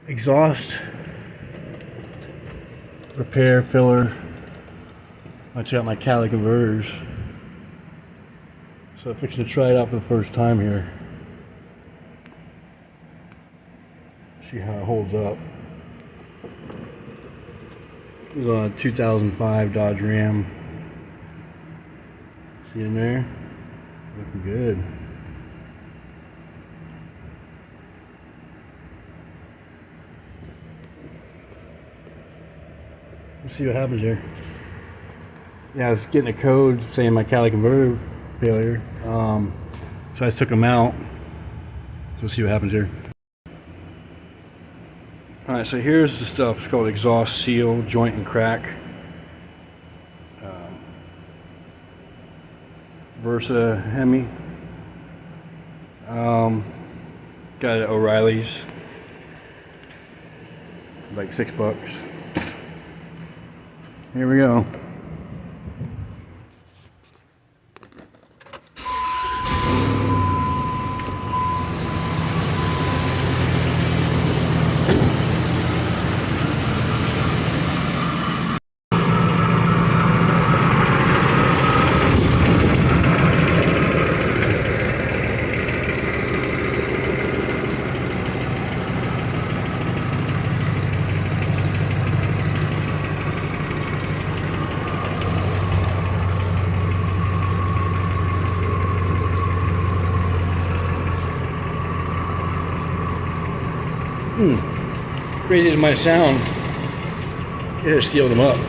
exhaust repair filler. I check out my Cali converters. So I'm fixing to try it out for the first time here. See how it holds up. This is on a 2005 Dodge Ram. See in there? Looking good. Let's see what happens here. Yeah, I was getting a code saying my Cali converter failure. So I just took them out. So we'll see what happens here. Alright, so here's the stuff. It's called exhaust seal, joint and crack. Versa Hemi. Got it at O'Reilly's. Like $6. Here we go. Crazy as it might sound, it has sealed them up.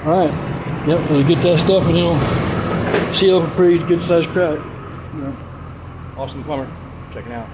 Alright, yep, we'll get that stuff and it'll seal up a pretty good sized crack. Awesome plumber, checking out.